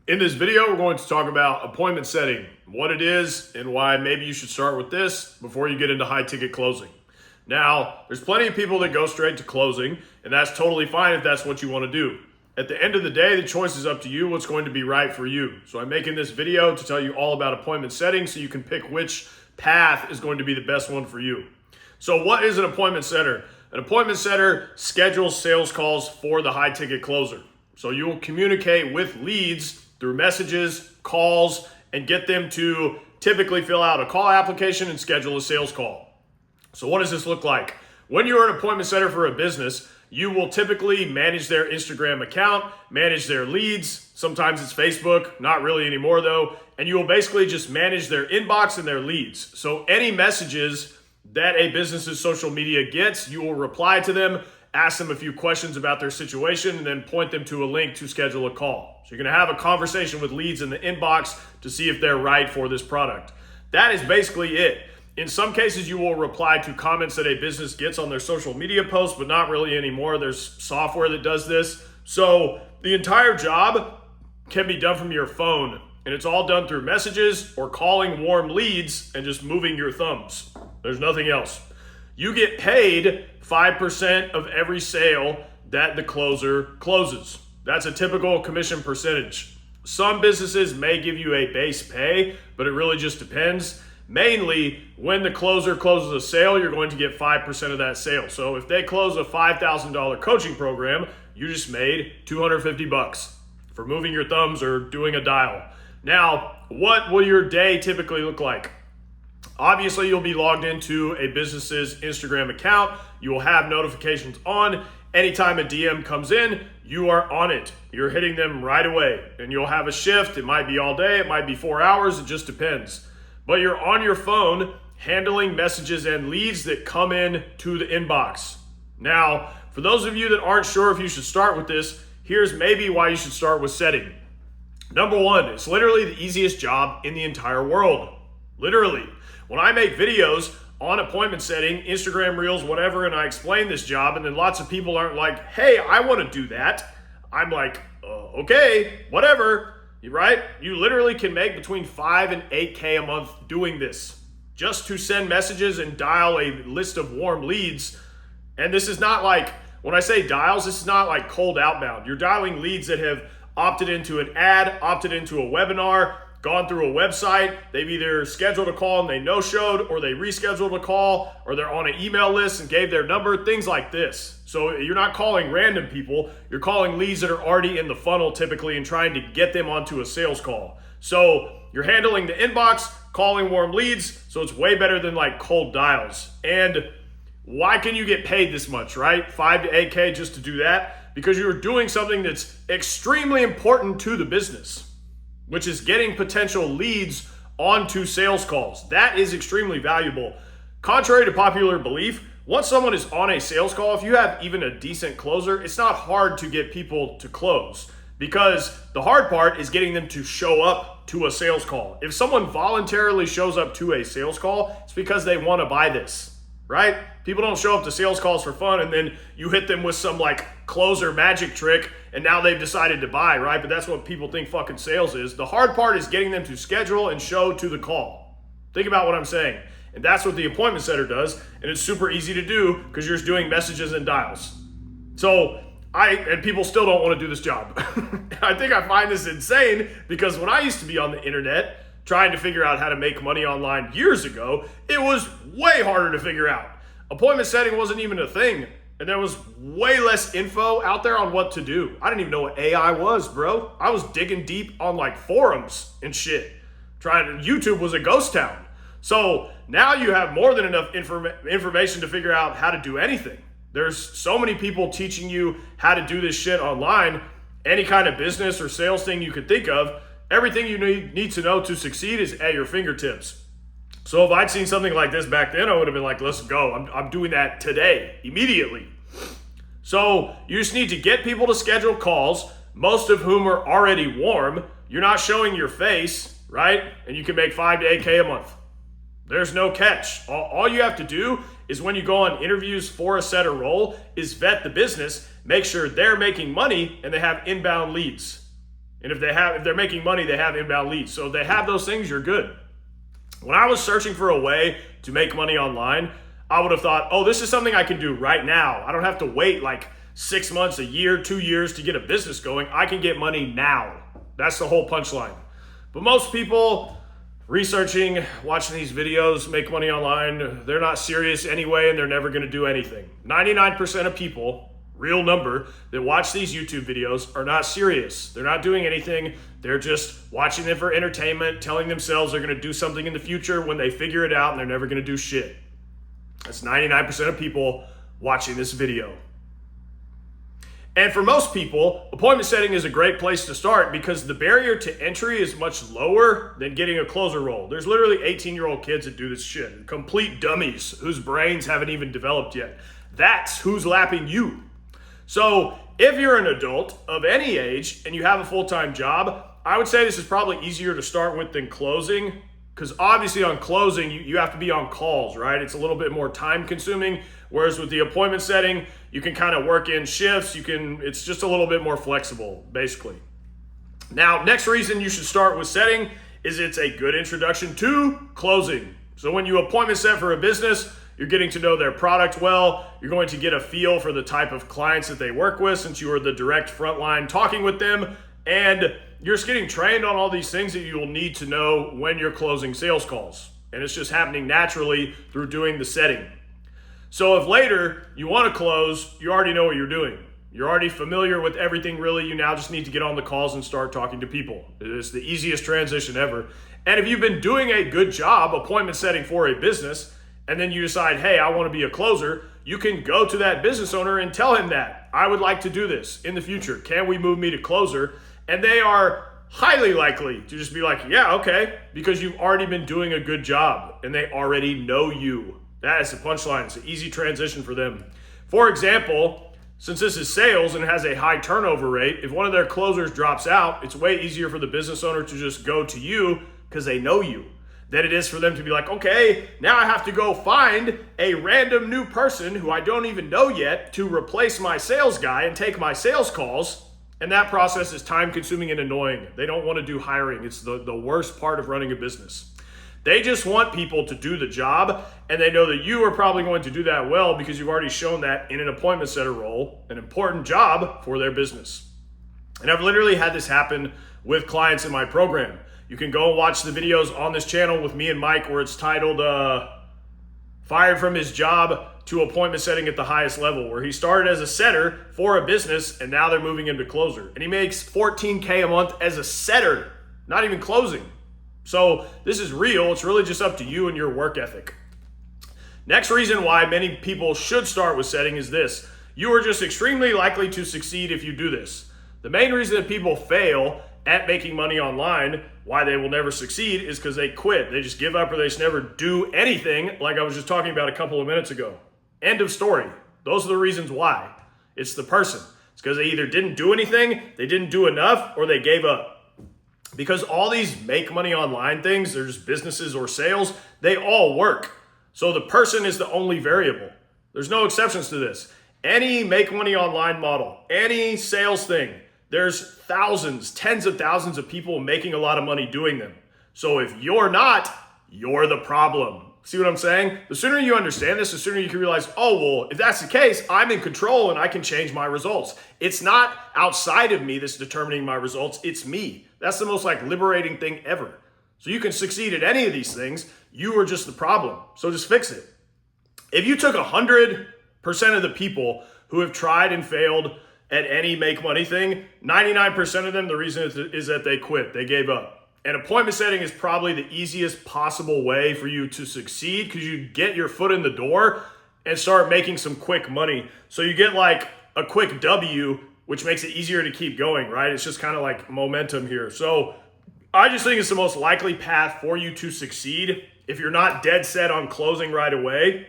In this video, we're going to talk about appointment setting, what it is, and why maybe you should start with this before you get into high ticket closing. Now, there's plenty of people that go straight to closing, and that's totally fine if that's what you want to do. At the end of the day, the choice is up to you what's going to be right for you. So I'm making this video to tell you all about appointment setting so you can pick which path is going to be the best one for you. So what is an appointment setter? An appointment setter schedules sales calls for the high ticket closer. So you will communicate with leads through messages, calls, and get them to typically fill out a call application and schedule a sales call. So what does this look like? When you're an appointment setter for a business, you will typically manage their Instagram account, manage their leads. Sometimes it's Facebook, not really anymore though. And you will basically just manage their inbox and their leads. So any messages that a business's social media gets, you will reply to them, ask them a few questions about their situation, and then point them to a link to schedule a call. So you're gonna have a conversation with leads in the inbox to see if they're right for this product. That is basically it. In some cases, you will reply to comments that a business gets on their social media posts, but not really anymore. There's software that does this. So the entire job can be done from your phone, and it's all done through messages or calling warm leads and just moving your thumbs. There's nothing else. You get paid 5% of every sale that the closer closes. That's a typical commission percentage. Some businesses may give you a base pay, but it really just depends. Mainly, when the closer closes a sale, you're going to get 5% of that sale. So if they close a $5,000 coaching program, you just made $250 for moving your thumbs or doing a dial. Now, what will your day typically look like? Obviously, you'll be logged into a business's Instagram account. You will have notifications on. Anytime a DM comes in, you are on it. You're hitting them right away. And you'll have a shift. It might be all day. It might be 4 hours. It just depends. But you're on your phone handling messages and leads that come in to the inbox. Now, for those of you that aren't sure if you should start with this, here's maybe why you should start with setting. Number one, it's literally the easiest job in the entire world. Literally. When I make videos on appointment setting, Instagram Reels, whatever, and I explain this job, and then lots of people aren't like, hey, I want to do that. I'm like, okay, whatever, right? You literally can make between 5 and 8K a month doing this just to send messages and dial a list of warm leads. And this is not like, when I say dials, this is not like cold outbound. You're dialing leads that have opted into an ad, opted into a webinar, gone through a website. They've either scheduled a call and they no-showed, or they rescheduled a call, or they're on an email list and gave their number, things like this. So you're not calling random people, you're calling leads that are already in the funnel typically and trying to get them onto a sales call. So you're handling the inbox, calling warm leads, so it's way better than like cold dials. And why can you get paid this much, right? 5 to 8K just to do that? Because you're doing something that's extremely important to the business, which is getting potential leads onto sales calls. That is extremely valuable. Contrary to popular belief, once someone is on a sales call, if you have even a decent closer, it's not hard to get people to close, because the hard part is getting them to show up to a sales call. If someone voluntarily shows up to a sales call, it's because they want to buy this, right? People don't show up to sales calls for fun and then you hit them with some like closer magic trick and now they've decided to buy, right? But that's what people think fucking sales is. The hard part is getting them to schedule and show to the call. Think about what I'm saying. And that's what the appointment setter does. And it's super easy to do because you're just doing messages and dials. So and people still don't want to do this job. I think I find this insane because when I used to be on the internet trying to figure out how to make money online years ago, it was way harder to figure out. Appointment setting wasn't even a thing, and there was way less info out there on what to do. I didn't even know what AI was, bro. I was digging deep on like forums and shit. YouTube was a ghost town. So now you have more than enough information to figure out how to do anything. There's so many people teaching you how to do this shit online. Any kind of business or sales thing you could think of, everything you need to know to succeed is at your fingertips. So if I'd seen something like this back then, I would have been like, let's go. I'm doing that today, immediately. So you just need to get people to schedule calls, most of whom are already warm. You're not showing your face, right? And you can make 5 to 8K a month. There's no catch. All you have to do is when you go on interviews for a setter role is vet the business, make sure they're making money and they have inbound leads. And if they're making money, they have inbound leads. So if they have those things, you're good. When I was searching for a way to make money online, I would have thought, oh, this is something I can do right now. I don't have to wait like 6 months, a year, 2 years to get a business going. I can get money now. That's the whole punchline. But most people researching, watching these videos, make money online, they're not serious anyway, and they're never going to do anything. 99% of people, real number, that watch these YouTube videos are not serious. They're not doing anything. They're just watching them for entertainment, telling themselves they're going to do something in the future when they figure it out, and they're never going to do shit. That's 99% of people watching this video. And for most people, appointment setting is a great place to start because the barrier to entry is much lower than getting a closer role. There's literally 18-year-old kids that do this shit. Complete dummies whose brains haven't even developed yet. That's who's lapping you. So if you're an adult of any age and you have a full-time job, I would say this is probably easier to start with than closing, because obviously on closing, you have to be on calls, right? It's a little bit more time consuming, whereas with the appointment setting, you can kind of work in shifts. It's just a little bit more flexible, basically. Now, next reason you should start with setting is it's a good introduction to closing. So when you appointment set for a business, you're getting to know their product well. You're going to get a feel for the type of clients that they work with since you are the direct frontline talking with them. And you're just getting trained on all these things that you will need to know when you're closing sales calls. And it's just happening naturally through doing the setting. So if later you want to close, you already know what you're doing. You're already familiar with everything really. You now just need to get on the calls and start talking to people. It's the easiest transition ever. And if you've been doing a good job appointment setting for a business, and then you decide, hey, I want to be a closer, you can go to that business owner and tell him that. I would like to do this in the future. Can we move me to closer? And they are highly likely to just be like, yeah, okay, because you've already been doing a good job and they already know you. That is the punchline. It's an easy transition for them. For example, since this is sales and it has a high turnover rate, if one of their closers drops out, it's way easier for the business owner to just go to you because they know you than it is for them to be like, okay, now I have to go find a random new person who I don't even know yet to replace my sales guy and take my sales calls. And that process is time consuming and annoying. They don't want to do hiring. It's the worst part of running a business. They just want people to do the job, and they know that you are probably going to do that well because you've already shown that in an appointment setter role, an important job for their business. And I've literally had this happen with clients in my program. You can go and watch the videos on this channel with me and Mike where it's titled Fired from His Job to Appointment Setting at the Highest Level, where he started as a setter for a business and now they're moving into closer. And he makes $14K a month as a setter, not even closing. So this is real. It's really just up to you and your work ethic. Next reason why many people should start with setting is this. You are just extremely likely to succeed if you do this. The main reason that people fail at making money online, why they will never succeed, is because they quit. They just give up or they just never do anything, like I was just talking about a couple of minutes ago. End of story. Those are the reasons why. It's the person. It's because they either didn't do anything, they didn't do enough, or they gave up. Because all these make money online things, they're just businesses or sales, they all work. So the person is the only variable. There's no exceptions to this. Any make money online model, any sales thing, there's thousands, tens of thousands of people making a lot of money doing them. So if you're not, you're the problem. See what I'm saying? The sooner you understand this, the sooner you can realize, oh, well, if that's the case, I'm in control and I can change my results. It's not outside of me that's determining my results. It's me. That's the most liberating thing ever. So you can succeed at any of these things. You are just the problem. So just fix it. If you took 100% of the people who have tried and failed at any make money thing, 99% of them, the reason is that they quit. They gave up. And appointment setting is probably the easiest possible way for you to succeed because you get your foot in the door and start making some quick money. So you get a quick W, which makes it easier to keep going, right? It's just kind of momentum here. So I just think it's the most likely path for you to succeed. If you're not dead set on closing right away,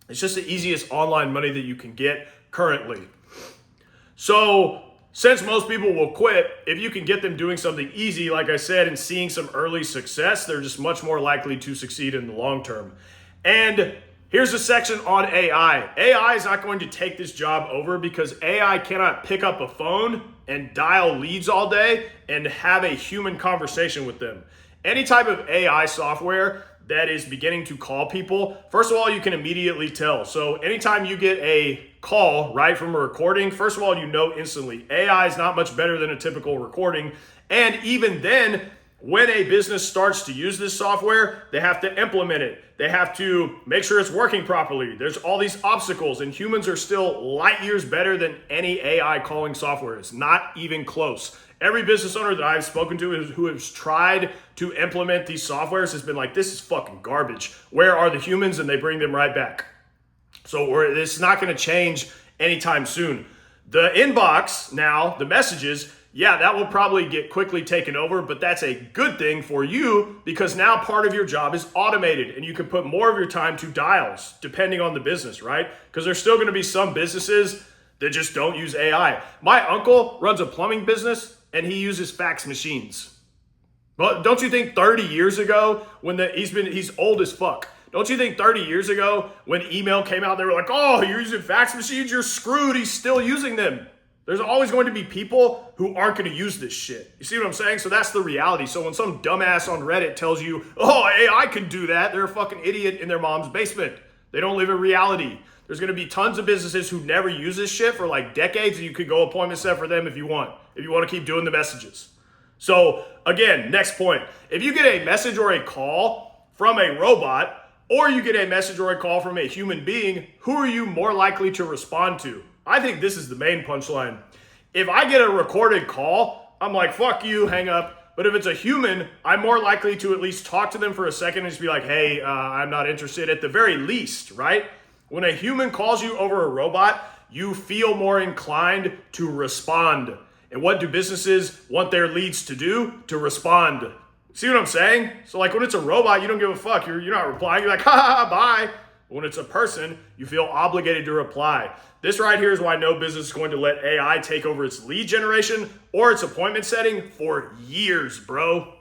it's just the easiest online money that you can get currently. So since most people will quit, if you can get them doing something easy, like I said, and seeing some early success, they're just much more likely to succeed in the long term. And Here's a section on AI. AI is not going to take this job over because AI cannot pick up a phone and dial leads all day and have a human conversation with them. Any type of AI software that is beginning to call people, first of all, you can immediately tell. So anytime you get a call, right, from a recording, first of all, you know instantly. AI is not much better than a typical recording. And even then, when a business starts to use this software, they have to implement it. They have to make sure it's working properly. There's all these obstacles, and humans are still light years better than any AI calling software. It's not even close. Every business owner that I've spoken to who has tried to implement these softwares has been like, this is fucking garbage. Where are the humans? And they bring them right back. So it's not going to change anytime soon. The inbox now, the messages, yeah, that will probably get quickly taken over, but that's a good thing for you because now part of your job is automated and you can put more of your time to dials depending on the business, right? Because there's still going to be some businesses that just don't use AI. My uncle runs a plumbing business and he uses fax machines. But don't you think 30 years ago when he's old as fuck. Don't you think 30 years ago when email came out, they were like, oh, you're using fax machines, you're screwed. He's still using them. There's always going to be people who aren't going to use this shit. You see what I'm saying? So that's the reality. So when some dumbass on Reddit tells you, oh, AI can do that, they're a fucking idiot in their mom's basement. They don't live in reality. There's going to be tons of businesses who never use this shit for like decades, and you could go appointment set for them if you want to keep doing the messages. So again, next point. If you get a message or a call from a robot, or you get a message or a call from a human being, who are you more likely to respond to? I think this is the main punchline. If I get a recorded call, I'm like, fuck you, hang up. But if it's a human, I'm more likely to at least talk to them for a second and just be like, hey, I'm not interested at the very least, right? When a human calls you over a robot, you feel more inclined to respond. And what do businesses want their leads to do? To respond. See what I'm saying? So like when it's a robot, you don't give a fuck. You're not replying. You're like, ha ha, bye. When it's a person, you feel obligated to reply. This right here is why no business is going to let AI take over its lead generation or its appointment setting for years, bro.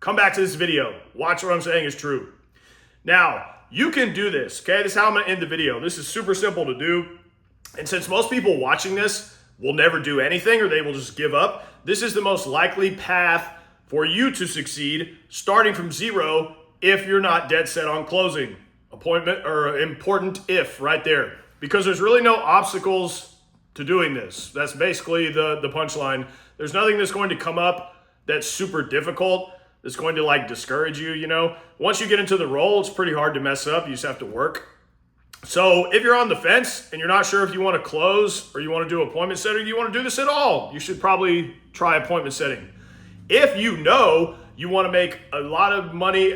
Come back to this video. Watch what I'm saying is true. Now, you can do this, okay? This is how I'm gonna end the video. This is super simple to do. And since most people watching this will never do anything or they will just give up, this is the most likely path for you to succeed starting from zero if you're not dead set on closing. Appointment or important if right there. Because there's really no obstacles to doing this. That's basically the punchline. There's nothing that's going to come up that's super difficult, that's going to like discourage you, you know. Once you get into the role, it's pretty hard to mess up. You just have to work. So if you're on the fence and you're not sure if you want to close or you want to do appointment setting, you want to do this at all, you should probably try appointment setting. If you know you want to make a lot of money,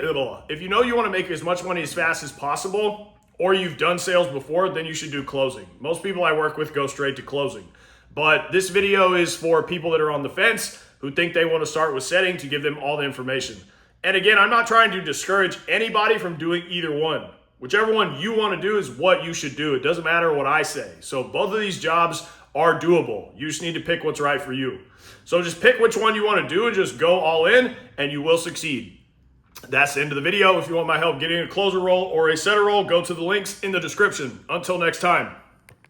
if you know you want to make as much money as fast as possible, or you've done sales before, then you should do closing. Most people I work with go straight to closing. But this video is for people that are on the fence who think they want to start with setting to give them all the information. And again, I'm not trying to discourage anybody from doing either one. Whichever one you want to do is what you should do. It doesn't matter what I say. So both of these jobs are doable. You just need to pick what's right for you. So just pick which one you want to do and just go all in and you will succeed. That's the end of the video. If you want my help getting a closer role or a setter role, go to the links in the description. Until next time.